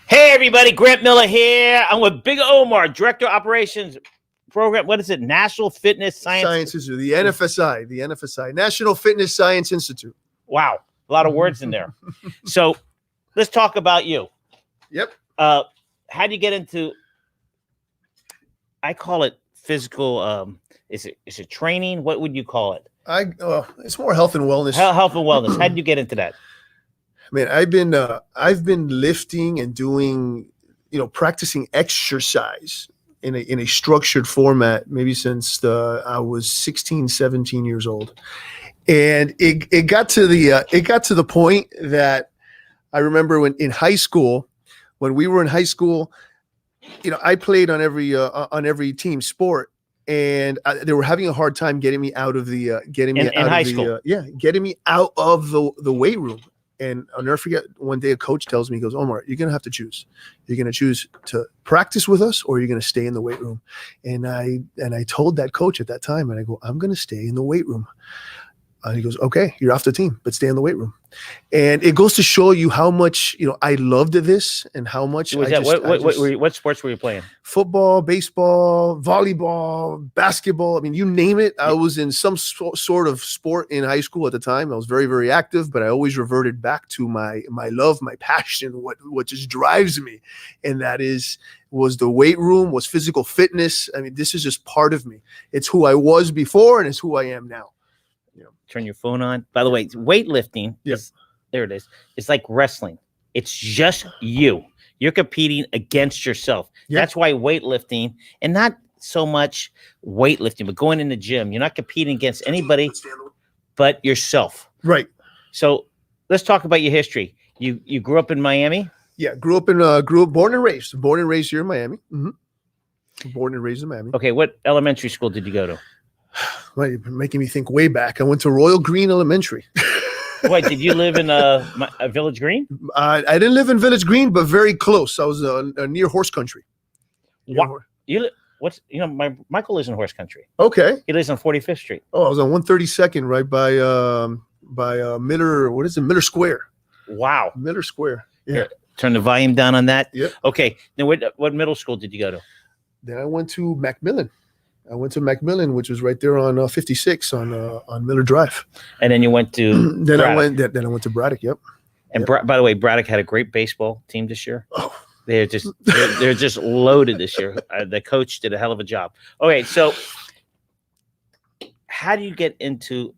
Hey everybody, Grant Miller here. I'm with Big Omar, Director of Operations Program. What is it? National Fitness Science Institute, the NFSI, National Fitness Science Institute. Wow, a lot of words in there. So let's talk about you. Yep. How do you get into? I call it physical. Is it training? What would you call it? It's more health and wellness. Health and wellness. How did you get into that? Man, I've been lifting and doing, practicing exercise in a structured format maybe since I was 16, 17 years old. And it got to the point that I remember when we were in high school, I played on every team sport, and they were having a hard time getting me out of the weight room. And I'll never forget, one day a coach tells me, he goes, Omar, you're going to have to choose. You're going to choose to practice with us, or you're going to stay in the weight room. And I told that coach at that time, and I go, I'm going to stay in the weight room. And he goes, okay, you're off the team, but stay in the weight room. And it goes to show you how much, I loved this and how much. What sports were you playing? Football, baseball, volleyball, basketball. I mean, you name it. I was in some sort of sport in high school at the time. I was very, very active, but I always reverted back to my love, my passion, what just drives me. And that was the weight room, was physical fitness. I mean, this is just part of me. It's who I was before, and it's who I am now. Turn your phone on. By the way, weightlifting. Yes. There it is. It's like wrestling. It's just you. You're competing against yourself. Yep. That's why weightlifting, and not so much weightlifting, but going in the gym, you're not competing against anybody but yourself. Right. So let's talk about your history. You grew up in Miami? Yeah, born and raised here in Miami. Mm-hmm. Born and raised in Miami. Okay, what elementary school did you go to? Well, you're making me think way back. I went to Royal Green Elementary. Wait, did you live in a Village Green? I didn't live in Village Green, but very close. I was near Horse Country. What? Michael lives in Horse Country. Okay. He lives on 45th Street. Oh, I was on 132nd, right by Miller. What is it? Miller Square. Wow. Miller Square. Yeah. Here, turn the volume down on that. Yep. Okay. Then what middle school did you go to? Then I went to Macmillan. Which was right there on 56 on Miller Drive. And then you went to then I went to Braddock. Yep. And by the way, Braddock had a great baseball team this year. Oh, they're just loaded this year. The coach did a hell of a job. Okay, so how do you get into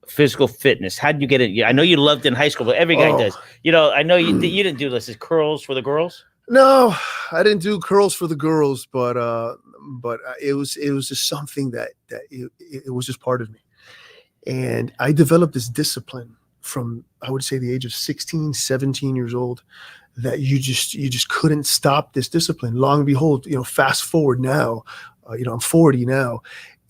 physical fitness? How did you get it? I know you loved it in high school, but every guy does. I know you didn't do this. Is curls for the girls? No, I didn't do curls for the girls, but it was just something that it was just part of me. And I developed this discipline from, I would say, the age of 16, 17 years old, that you just couldn't stop this discipline. Long and behold, fast forward now, I'm 40 now,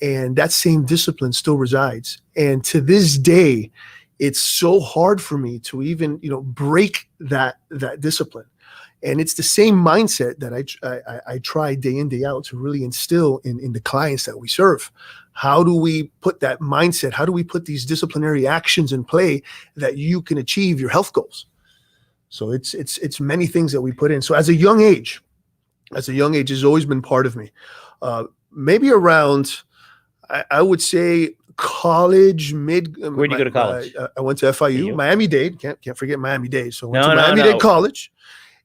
and that same discipline still resides. And to this day, it's so hard for me to even, break that discipline. And it's the same mindset that I try day in, day out to really instill in the clients that we serve. How do we put that mindset? How do we put these disciplinary actions in play that you can achieve your health goals? So it's many things that we put in. So as a young age, it's always been part of me. Maybe around, I would say, college, Where'd you go to college? I went to FIU, Miami-Dade. Can't forget Miami-Dade. So I went to Miami-Dade College.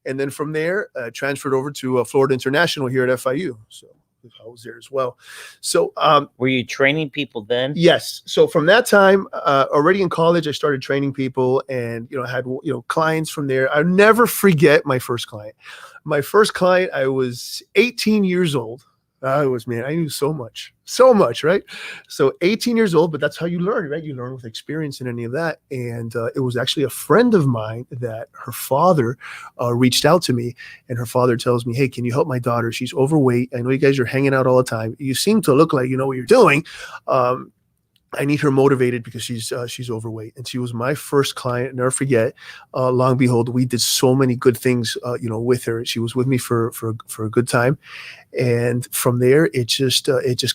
And then from there, transferred over to Florida International here at FIU. So I was there as well. So were you training people then? Yes. So from that time, already in college, I started training people, and I had clients from there. I'll never forget my first client. My first client, I was 18 years old. I knew so much, right? So 18 years old, but that's how you learn, right? You learn with experience and any of that. And it was actually a friend of mine that her father reached out to me, and her father tells me, hey, can you help my daughter? She's overweight. I know you guys are hanging out all the time. You seem to look like you know what you're doing. I need her motivated because she's overweight. And she was my first client. I'll never forget. Long and behold, we did so many good things, with her. She was with me for a good time. And from there, it just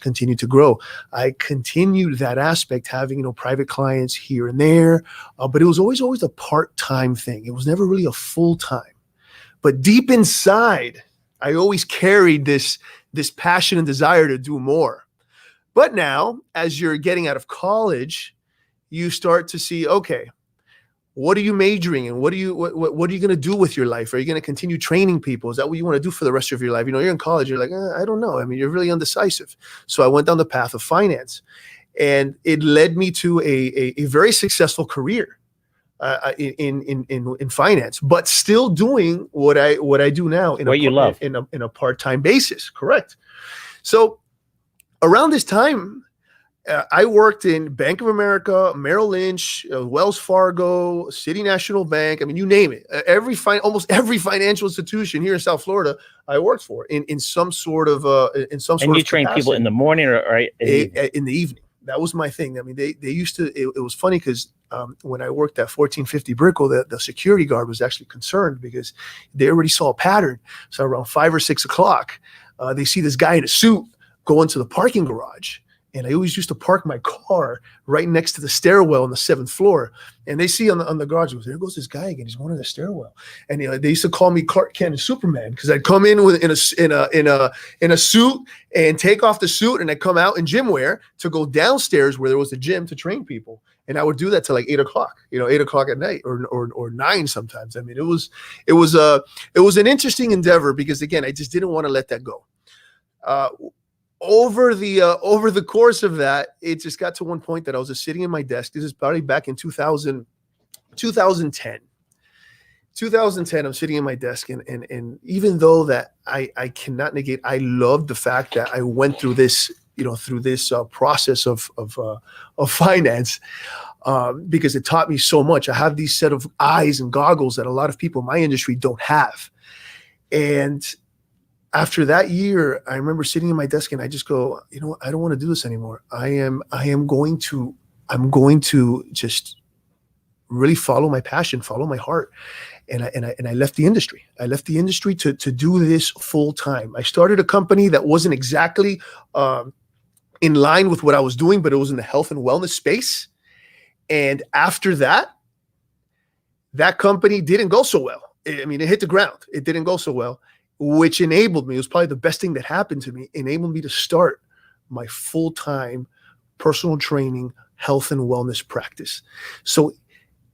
continued to grow. I continued that aspect, having, private clients here and there, but it was always a part-time thing. It was never really a full-time. But deep inside, I always carried this passion and desire to do more. But now, as you're getting out of college, you start to see, okay, what are you majoring in? What are you going to do with your life? Are you going to continue training people? Is that what you want to do for the rest of your life? You're in college, you're like, I don't know. I mean, you're really undecisive. So I went down the path of finance, and it led me to a very successful career in finance, but still doing what I do now in a part-time basis. Correct. So around this time, I worked in Bank of America, Merrill Lynch, Wells Fargo, City National Bank. I mean, you name it. Almost every financial institution here in South Florida, I worked for in some sort of And you train people in the morning or in the evening. That was my thing. I mean, they used to. It was funny because when I worked at 1450 Brickell, the security guard was actually concerned because they already saw a pattern. So around 5 or 6 o'clock, they see this guy in a suit go into the parking garage. And I always used to park my car right next to the stairwell on the 7th floor. And they see on the garage, there goes this guy again. He's going to the stairwell. And they used to call me Clark Kent and Superman because I'd come in in a suit and take off the suit, and I'd come out in gym wear to go downstairs where there was a gym to train people. And I would do that till like 8 o'clock, 8 o'clock at night or 9 sometimes. I mean, it was an interesting endeavor because, again, I just didn't want to let that go. Over the course of that, it just got to one point that I was just sitting in my desk. This is probably back in 2010. 2010, I'm sitting in my desk, and even though that I cannot negate, I love the fact that I went through this, process of finance, because it taught me so much. I have these set of eyes and goggles that a lot of people in my industry don't have. And after that year, I remember sitting in my desk and I just go, I don't want to do this anymore. I'm going to just really follow my passion, follow my heart. And I left the industry. I left the industry to do this full time. I started a company that wasn't exactly in line with what I was doing, but it was in the health and wellness space. And after that company didn't go so well. I mean, it hit the ground. It didn't go so well, which enabled me, it was probably the best thing that happened to me, enabled me to start my full-time personal training, health and wellness practice. So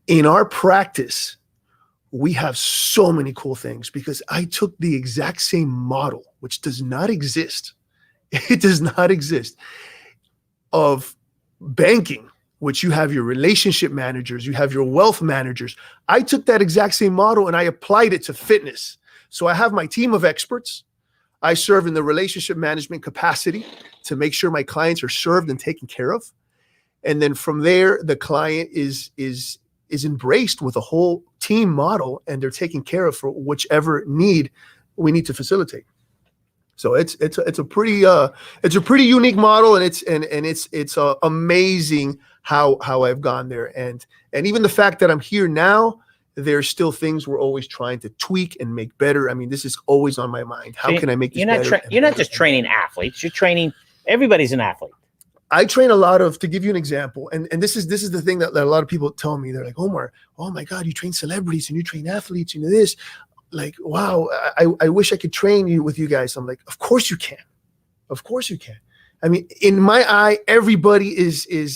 in our practice, we have so many cool things because I took the exact same model, which does not exist. It does not exist, of banking, which you have your relationship managers, you have your wealth managers. I took that exact same model and I applied it to fitness. So I have my team of experts. I serve in the relationship management capacity to make sure my clients are served and taken care of. And then from there, the client is embraced with a whole team model, and they're taken care of for whichever need we need to facilitate. So it's a pretty unique model, and it's amazing how I've gone there, and even the fact that I'm here now. There's still things we're always trying to tweak and make better. I mean, this is always on my mind. How can I make this better? You're not just training athletes. You're training, everybody's an athlete. I train to give you an example, and this is the thing that a lot of people tell me. They're like, Omar, oh my God, you train celebrities and you train athletes and this. Like, wow, I wish I could train with you guys. I'm like, of course you can. Of course you can. I mean, in my eye, everybody is a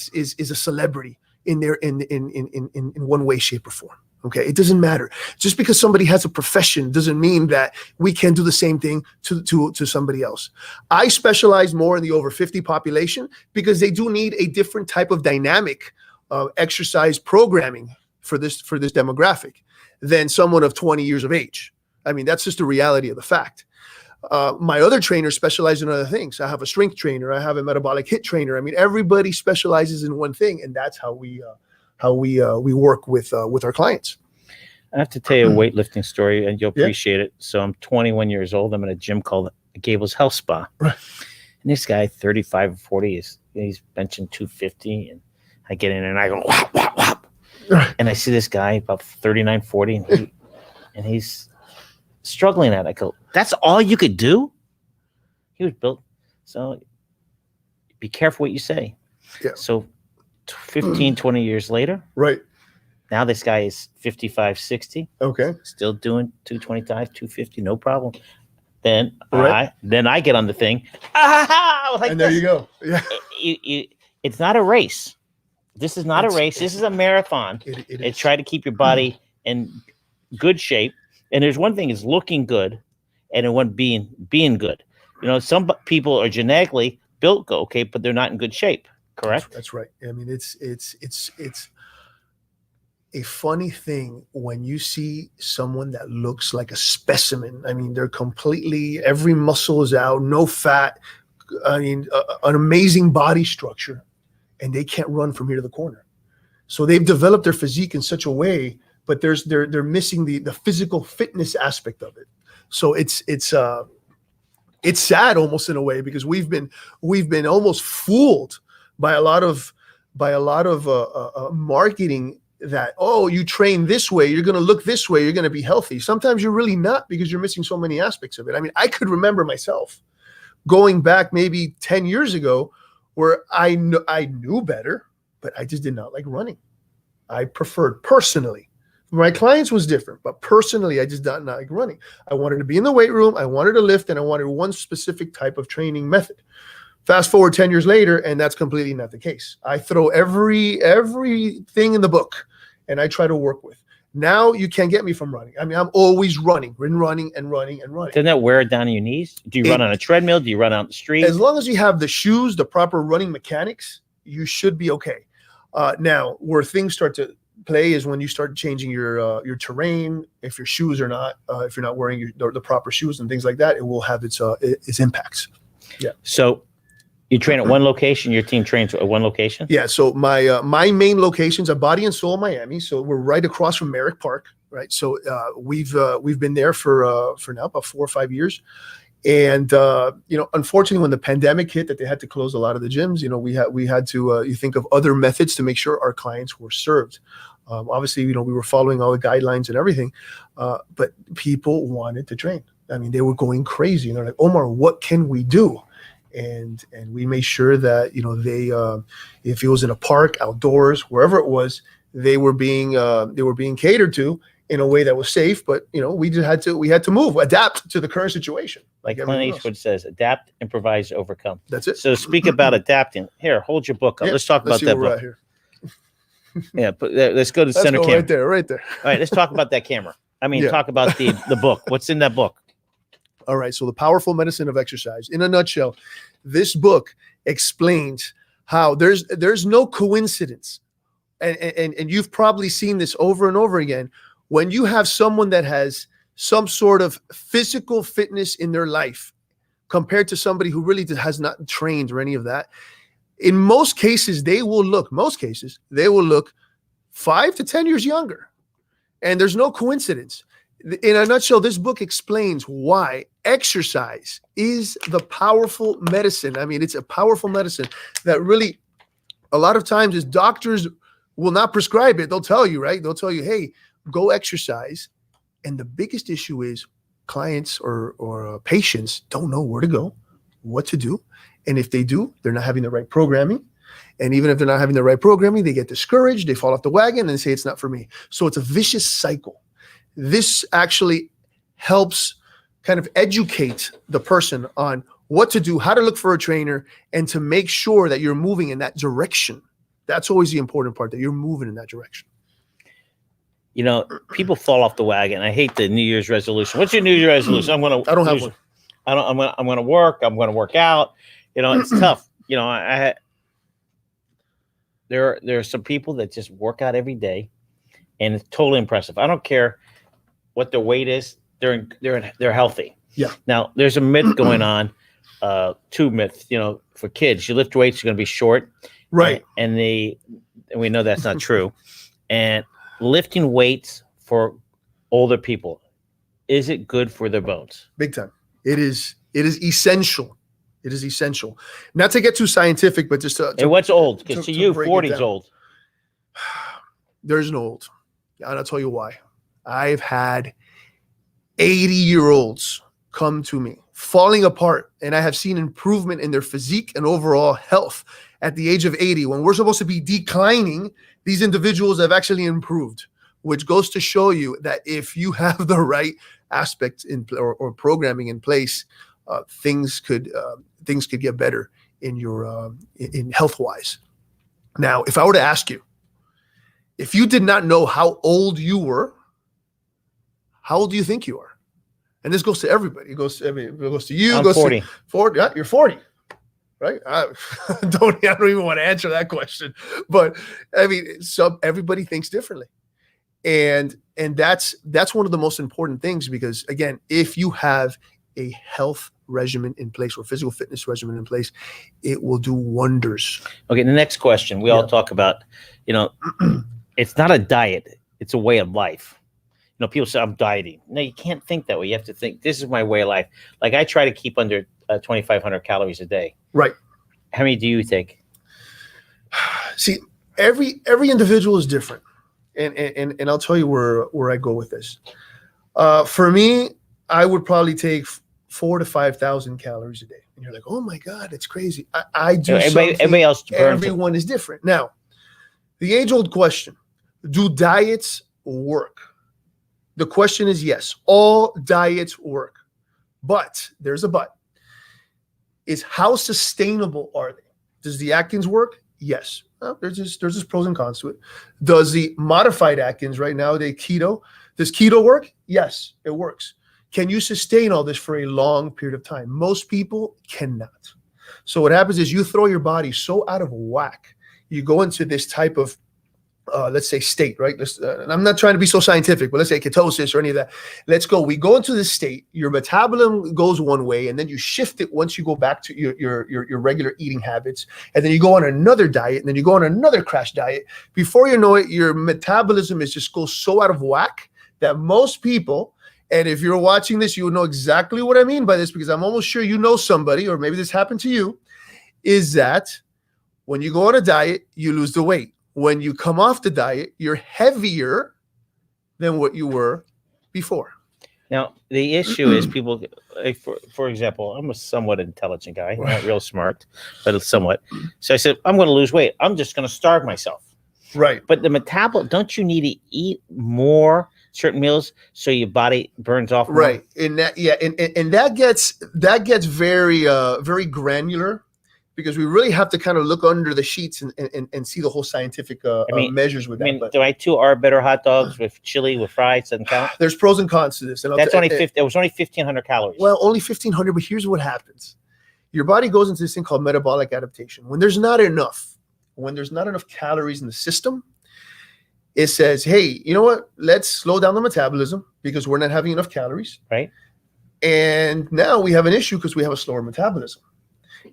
celebrity in one way, shape, or form. Okay, it doesn't matter. Just because somebody has a profession doesn't mean that we can do the same thing to somebody else. I specialize more in the over 50 population because they do need a different type of dynamic exercise programming for this demographic than someone of 20 years of age. I mean, that's just the reality of the fact. My other trainers specialize in other things. I have a strength trainer. I have a metabolic HIIT trainer. I mean, everybody specializes in one thing, and that's how we work with our clients. I have to tell you a weightlifting story, and you'll appreciate it. So I'm 21 years old. I'm in a gym called Gable's Health Spa. Right. And this guy, 35 or 40, he's benching 250. And I get in and I go, whop, whop, whop. Right. And I see this guy about 39, 40, and he's struggling at it. I go, that's all you could do? He was built. So be careful what you say. Yeah. So 15, 20 years later, right, Now this guy is 55, 60, Okay. still doing 225, 250, no problem. Then Right. I get on the thing. Like And there this. you go. Yeah. It's not a race. This is not a race. It's This is a marathon. It It's is. try to keep your body in good shape. And there's one thing is looking good, and then one being good. You know, some people are genetically built okay, but they're not in good shape. Correct? That's right. I mean, it's a funny thing when you see someone that looks like a specimen. I mean, they're completely, every muscle is out, no fat. I mean, an amazing body structure, and they can't run from here to the corner. So they've developed their physique in such a way, but they're missing the physical fitness aspect of it. So it's sad almost in a way, because we've been almost fooled by a lot of marketing that, oh, you train this way, you're going to look this way, you're going to be healthy. Sometimes you're really not, because you're missing so many aspects of it. I mean, I could remember myself going back maybe 10 years ago where I knew better, but I just did not like running. I preferred personally. My clients was different, but personally, I just did not like running. I wanted to be in the weight room, I wanted to lift, and I wanted one specific type of training method. Fast forward 10 years later, and that's completely not the case. I throw everything in the book, and I try to work with. Now you can't get me from running. I mean, I'm always running. Doesn't that wear it down on your knees? Do you run on a treadmill? Do you run out the street? As long as you have the shoes, the proper running mechanics, you should be okay. Now, where things start to play is when you start changing your terrain. If your shoes are not, if you're not wearing the proper shoes and things like that, it will have its impacts. Yeah. So you train at one location. Your team trains at one location. Yeah. So my main locations are Body and Soul Miami. So we're right across from Merrick Park. Right. So we've been there for now about 4 or 5 years. And unfortunately, when the pandemic hit, that they had to close a lot of the gyms, we had to you think of other methods to make sure our clients were served. Obviously, we were following all the guidelines and everything, but people wanted to train. I mean, they were going crazy. They're like, Omar, what can we do? And we made sure that they, if it was in a park, outdoors, wherever it was, they were being catered to in a way that was safe. But we had to move, adapt to the current situation. Like Clint Eastwood says, adapt, improvise, overcome. That's it. So speak about adapting. Here, hold your book up. Yeah, let's talk about that book. Here. Yeah, let's go to the center camera. Right there. All right, let's talk about that camera. I mean, talk about the book. What's in that book? All right, so The Powerful Medicine of Exercise. In a nutshell, this book explains how there's no coincidence, and you've probably seen this over and over again. When you have someone that has some sort of physical fitness in their life compared to somebody who really has not trained or any of that, in most cases, they will look 5 to 10 years younger. And there's no coincidence. In a nutshell, this book explains why exercise is the powerful medicine. I mean, it's a powerful medicine that really, a lot of times, is doctors will not prescribe it. They'll tell you, right? They'll tell you, hey, go exercise. And the biggest issue is clients or patients don't know where to go, what to do. And if they do, they're not having the right programming. And even if they're not having the right programming, they get discouraged, they fall off the wagon, and they say it's not for me. So it's a vicious cycle. This actually helps kind of educate the person on what to do, how to look for a trainer, and to make sure that you're moving in that direction. That's always the important part, that you're moving in that direction. People fall off the wagon. I hate the New Year's resolution. What's your New Year's resolution? I don't have one. I'm going to work. I'm going to work out. It's tough. There are some people that just work out every day, and it's totally impressive. I don't care what their weight is. They're healthy. Yeah. Now there's a myth going on, 2 myths. For kids, you lift weights, you're going to be short. Right. And we know that's not true. And lifting weights for older people, is it good for their bones? Big time. It is essential. It is essential. Not to get too scientific, but just to and what's old? Because to you, 40 is old. There's no old. And I'll tell you why. I've had 80-year-olds come to me, falling apart, and I have seen improvement in their physique and overall health at the age of 80. When we're supposed to be declining, these individuals have actually improved, which goes to show you that if you have the right aspects or programming in place, things could get better in your in health wise. Now, if I were to ask you, if you did not know how old you were, how old do you think you are? And this goes to everybody. It goes to you. I'm it goes 40. To 40. Yeah, you're 40, right? I don't even want to answer that question. But I mean, everybody thinks differently, and that's one of the most important things, because again, if you have a health regimen in place or physical fitness regimen in place, it will do wonders. Okay, the next question. We all talk about, it's not a diet; it's a way of life. People say, I'm dieting. No, you can't think that way. You have to think, this is my way of life. Like, I try to keep under 2,500 calories a day. Right. How many do you take? See, every individual is different. And I'll tell you where I go with this. For me, I would probably take 4,000 to 5,000 calories a day. And you're like, oh my God, it's crazy. I do everybody else burns everyone is different. Now, the age-old question, do diets work? The question is yes, all diets work, but there's a but. Is how sustainable are they? Does the Atkins work? Yes. Well, there's just pros and cons to it. Does the modified Atkins right now, keto, does keto work? Yes, it works. Can you sustain all this for a long period of time? Most people cannot. So what happens is you throw your body so out of whack. You go into this type of let's say state, right? And I'm not trying to be so scientific, but let's say ketosis or any of that. We go into this state, your metabolism goes one way, and then you shift it once you go back to your regular eating habits. And then you go on another diet, and then you go on another crash diet. Before you know it, your metabolism goes so out of whack that most people, and if you're watching this, you will know exactly what I mean by this, because I'm almost sure you know somebody, or maybe this happened to you, is that when you go on a diet, you lose the weight. When you come off the diet, you're heavier than what you were before. Now, the issue is people, for example, I'm a somewhat intelligent guy, not real smart, but somewhat. So I said, I'm going to lose weight. I'm just going to starve myself. Right. But don't you need to eat more certain meals so your body burns off more? Right. And that gets very, very granular, because we really have to kind of look under the sheets and see the whole scientific measures with that. Do I 2 are better hot dogs with chili with fries doesn't count? There's pros and cons to this. And that's only 50. It was only 1,500 calories. Well, only 1,500. But here's what happens: your body goes into this thing called metabolic adaptation. When there's not enough calories in the system, it says, "Hey, you know what? Let's slow down the metabolism because we're not having enough calories." Right. And now we have an issue because we have a slower metabolism.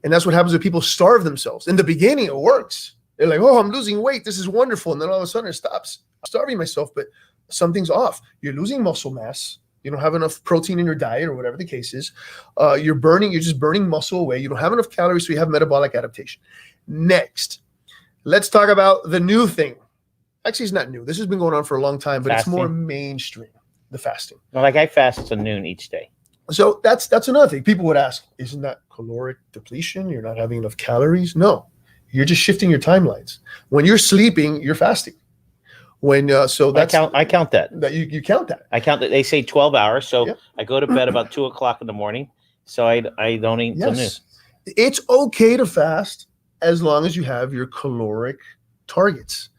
And that's what happens when people starve themselves. In the beginning, it works. They're like, oh, I'm losing weight. This is wonderful. And then all of a sudden it stops. I'm starving myself, but something's off. You're losing muscle mass. You don't have enough protein in your diet or whatever the case is. You're just burning muscle away. You don't have enough calories, so you have metabolic adaptation. Next, let's talk about the new thing. Actually, it's not new. This has been going on for a long time, but It's more mainstream, the fasting. Well, like I fast to noon each day. So that's another thing. People would ask, isn't that caloric depletion? You're not having enough calories? No, you're just shifting your timelines. When you're sleeping, you're fasting. I count that. You count that. I count that. They say 12 hours. So I go to bed about 2:00 in the morning. So I don't eat until noon. It's okay to fast as long as you have your caloric targets.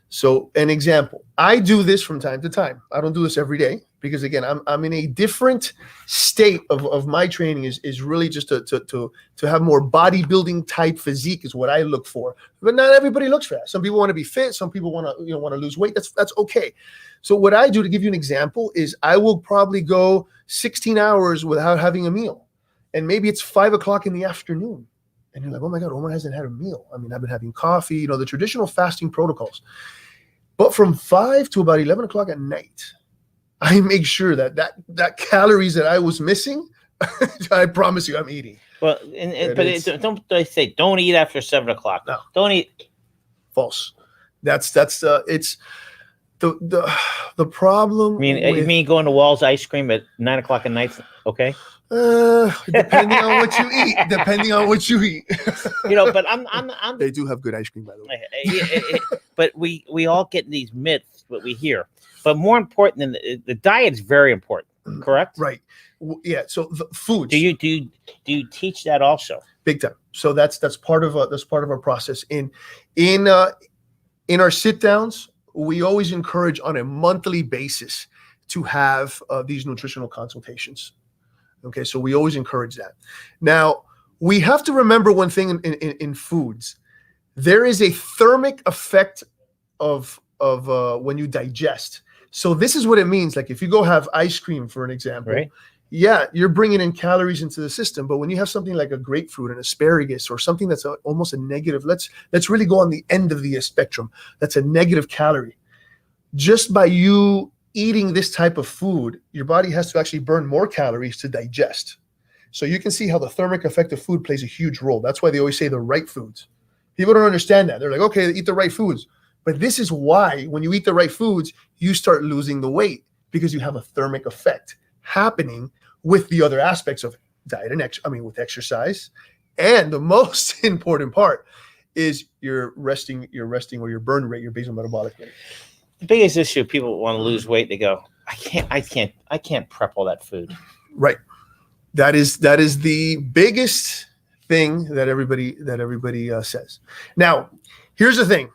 So an example, I do this from time to time. I don't do this every day, because again, I'm in a different state of my training is really just to have more bodybuilding type physique is what I look for. But not everybody looks for that. Some people want to be fit. Some people want to lose weight. That's okay. So what I do, to give you an example, is I will probably go 16 hours without having a meal. And maybe it's 5:00 in the afternoon. And you're like, oh my God, Omar hasn't had a meal. I mean, I've been having coffee, the traditional fasting protocols. But from 5 to about 11:00 at night, I make sure that calories that I was missing, I promise you I'm eating. Well, don't they say don't eat after 7:00? No. Don't eat. False. It's the the problem. I mean, you mean going to Wall's ice cream at 9 o'clock at night? Okay. Depending on what you eat. Depending on what you eat. But I'm. They do have good ice cream, by the way. But we all get these myths, what we hear. But more important than the diet's very important. Correct. Right. Yeah. So the foods. Do you teach that also? Big time. So that's part of our process. In our sit downs, we always encourage on a monthly basis to have these nutritional consultations. Okay, so we always encourage that. Now, we have to remember one thing in foods. There is a thermic effect of when you digest. So this is what it means. Like if you go have ice cream, for an example, right? Yeah, you're bringing in calories into the system. But when you have something like a grapefruit, an asparagus, or something that's almost a negative, let's really go on the end of the spectrum. That's a negative calorie. Just by you eating this type of food, your body has to actually burn more calories to digest. So you can see how the thermic effect of food plays a huge role. That's why they always say the right foods. People don't understand that. They're like, okay, eat the right foods. But this is why when you eat the right foods, you start losing the weight, because you have a thermic effect happening with the other aspects of diet and with exercise. And the most important part is your resting or your burn rate, your basal metabolic rate. The biggest issue, people want to lose weight, they go, I can't prep all that food. Right. That is the biggest thing that everybody says. Now, here's the thing.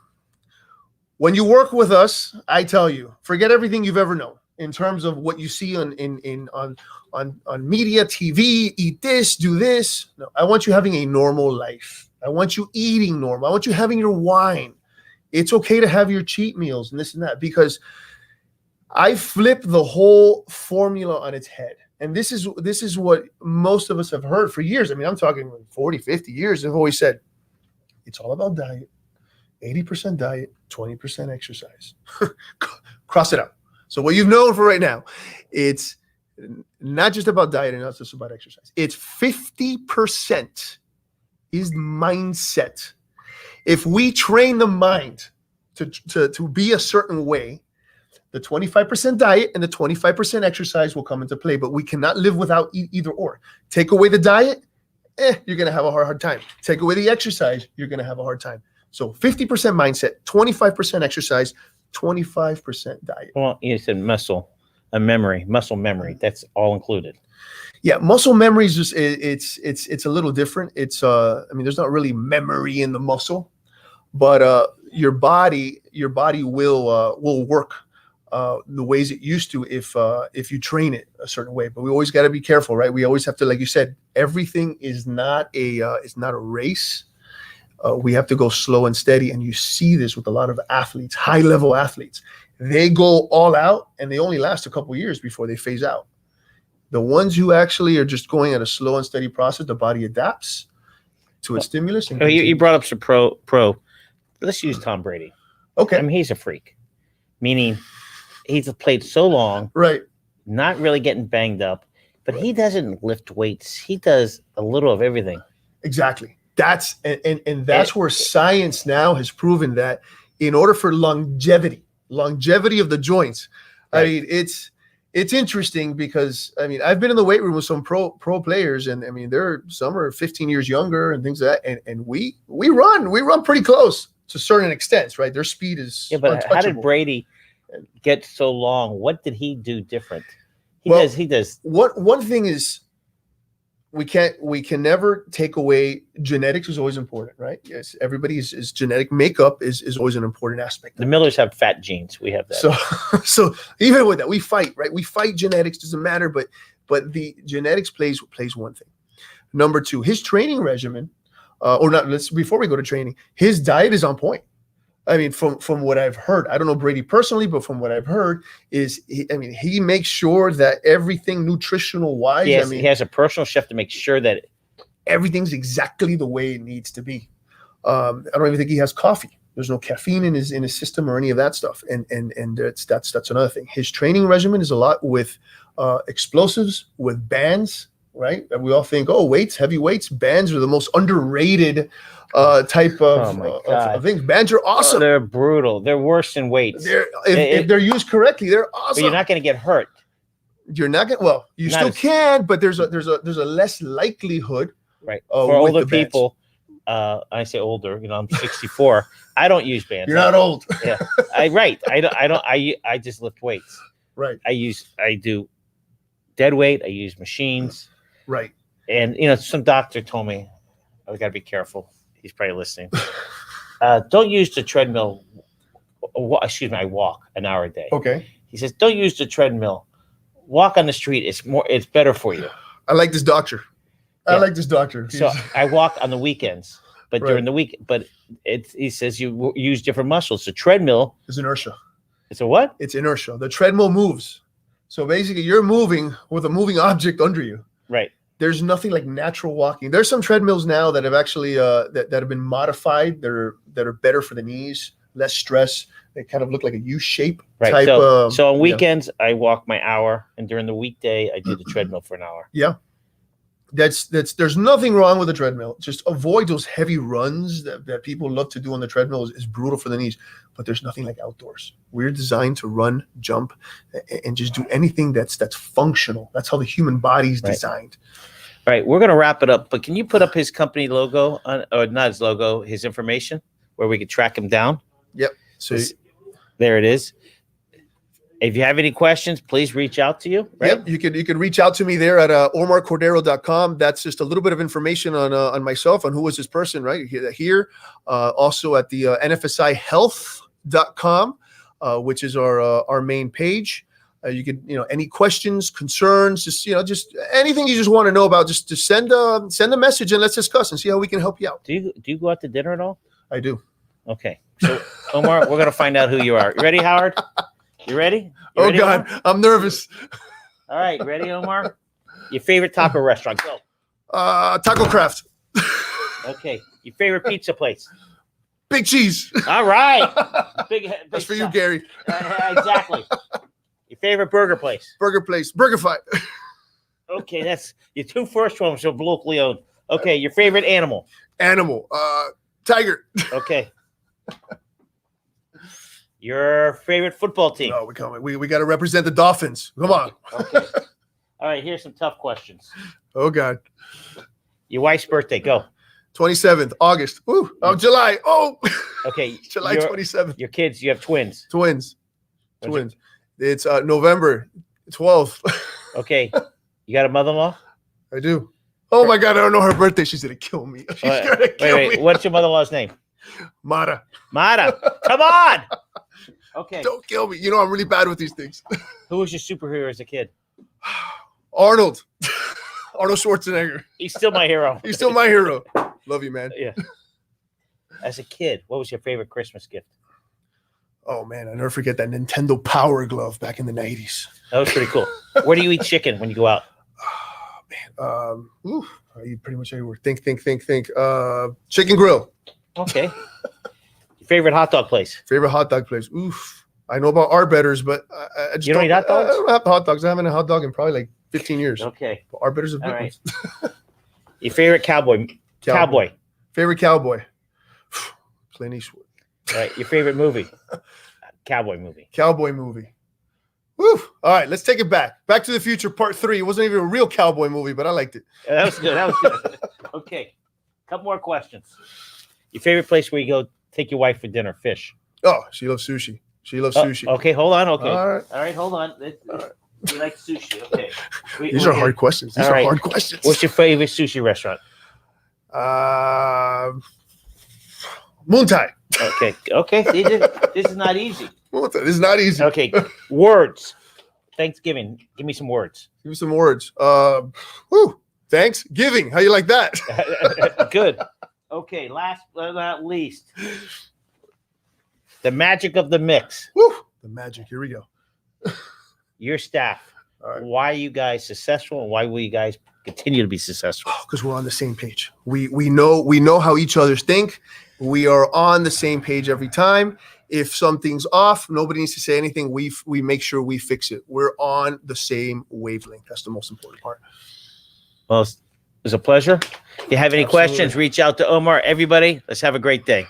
When you work with us, I tell you, forget everything you've ever known in terms of what you see on media, TV, eat this, do this. No, I want you having a normal life. I want you eating normal. I want you having your wine. It's okay to have your cheat meals and this and that, because I flip the whole formula on its head. And this is what most of us have heard for years. I mean, I'm talking 40, 50 years. They've always said, it's all about diet, 80% diet, 20% exercise. Cross it out. So what you've known for right now, it's not just about diet and not just about exercise. It's 50% is mindset. If we train the mind to be a certain way, the 25% diet and the 25% exercise will come into play, but we cannot live without either or. Take away the diet, you're going to have a hard time. Take away the exercise, you're going to have a hard time. So 50% mindset, 25% exercise, 25% diet. Well, you said muscle memory. That's all included. Yeah, muscle memory is just it's a little different. It's there's not really memory in the muscle, but your body will work the ways it used to if you train it a certain way. But we always got to be careful, right? We always have to, like you said, everything is not a race. We have to go slow and steady, and you see this with a lot of athletes, high-level athletes. They go all out, and they only last a couple of years before they phase out. The ones who actually are just going at a slow and steady process, the body adapts to a stimulus. And you brought up some pro. Let's use Tom Brady. Okay. I mean, he's a freak, meaning he's played so long, right? Not really getting banged up, but right. He doesn't lift weights. He does a little of everything. Exactly. That's where science now has proven that in order for longevity of the joints, right. I mean, it's interesting because I've been in the weight room with some pro players, and some are 15 years younger and things like that, and we run pretty close to certain extents, right? Their speed is but how did Brady get so long? What did he do different? He does. One thing is, we can never take away genetics is always important, right? Yes, everybody's genetic makeup is always an important aspect. The Millers have fat genes. We have that. So even with that, we fight, right? We fight genetics, doesn't matter, but the genetics plays one thing. Number two, his training regimen, before we go to training, his diet is on point. I mean, from what I've heard, I don't know Brady personally, but from what I've heard is, he makes sure that everything nutritional wise. He has a personal chef to make sure that everything's exactly the way it needs to be. I don't even think he has coffee. There's no caffeine in his system or any of that stuff. And that's another thing. His training regimen is a lot with explosives, with bands, right? And we all think, oh, weights, heavy weights, bands are the most underrated type of things. Bands are awesome. Oh, they're brutal. They're worse than weights. If they're used correctly, they're awesome. But you're not going to get hurt. You're not going. Well, you still can, but there's a less likelihood. Right. For older people, I say older. I'm 64. I don't use bands. You're not old. Yeah. I just lift weights. Right. I do dead weight. I use machines. Right. And some doctor told me I got to be careful. He's probably listening. Don't use the treadmill. Excuse me. I walk an hour a day. Okay. He says, don't use the treadmill. Walk on the street. It's better for you. I like this doctor. Yeah. I like this doctor. So I walk on the weekends, but during the week, he says you use different muscles. The treadmill is inertia. It's a what? It's inertia. The treadmill moves. So basically you're moving with a moving object under you. Right. There's nothing like natural walking. There's some treadmills now that have actually that have been modified that are better for the knees, less stress. They kind of look like a U shape type. So on weekends I walk my hour, and during the weekday I do the treadmill for an hour. Yeah. There's nothing wrong with the treadmill. Just avoid those heavy runs that people love to do on the treadmill. Is brutal for the knees. But there's nothing like outdoors. We're designed to run, jump, and just do anything that's functional. That's how the human body's designed. All right, we're gonna wrap it up. But can you put up his company logo or not his logo, his information, where we could track him down? Yep. So there it is. If you have any questions, please reach out to you. Right? Yep, you can reach out to me there at omarcordero.com. That's just a little bit of information on myself, on who is this person, right? Here, also at the nfsihealth.com, which is our main page. You can, any questions, concerns, just anything you just want to know about, just send a message and let's discuss and see how we can help you out. Do you go out to dinner at all? I do. Okay. So Omar, we're gonna find out who you are. You ready, Howard? You ready? Oh God, Omar? I'm nervous. All right, ready, Omar? Your favorite taco restaurant? Go. Taco Craft. Okay. Your favorite pizza place? Big Cheese. All right. Big That's for you, Gary. Exactly. Your favorite burger place? Burger place. BurgerFi. Okay, that's your two first ones are locally owned. Okay, your favorite animal? Animal. Tiger. Okay. Your favorite football team? No, we got to represent the Dolphins. Come on. Okay. All right, here's some tough questions. Oh God. Your wife's birthday, go. 27th, August. Ooh, July. Oh. Okay. July 27th. Your kids, you have twins. Twins. It's November 12th. Okay. You got a mother-in-law? I do. Oh my God, I don't know her birthday. She's gonna kill me. She's gonna kill me. What's your mother-in-law's name? Mara. Come on. Okay. Don't kill me. I'm really bad with these things. Who was your superhero as a kid? Arnold Schwarzenegger. He's still my hero. He's still my hero. Love you, man. Yeah. As a kid, what was your favorite Christmas gift? Oh man, I never forget that Nintendo Power Glove back in the 90s. That was pretty cool. Where do you eat chicken when you go out? Oh man. I eat pretty much everywhere. Think. Chicken grill. Okay. Your favorite hot dog place? Favorite hot dog place. Oof. I know about Arbetter's, but I just you don't eat hot dogs? I don't have hot dogs. I haven't had a hot dog in probably like 15 years. Okay. But Arbetter's are good ones. Your favorite cowboy? Favorite cowboy? Clint Eastwood. All right. Your favorite movie? Cowboy movie. Woo. All right, let's take it back. Back to the Future Part 3. It wasn't even a real cowboy movie, but I liked it. Yeah, that was good. Okay. Couple more questions. Your favorite place where you go take your wife for dinner? Fish. Oh, she loves sushi. Sushi. Okay, hold on. Okay. All right, hold on. You like sushi. Okay. These are hard questions. Hard questions. What's your favorite sushi restaurant? Moon Thai. Okay. This is not easy. This is not easy. Okay. Words. Thanksgiving. Give me some words. Give me some words. Thanksgiving. How you like that? Good. Okay. Last but not least, the magic of the mix. Woo. The magic. Here we go. Your staff. All right. Why are you guys successful, and why will you guys continue to be successful? Because we're on the same page. We know how each other's think. We are on the same page every time. If something's off, nobody needs to say anything. We make sure we fix it. We're on the same wavelength. That's the most important part. Well, it was a pleasure. If you have any Absolutely. questions, reach out to Omar. Everybody, let's have a great day.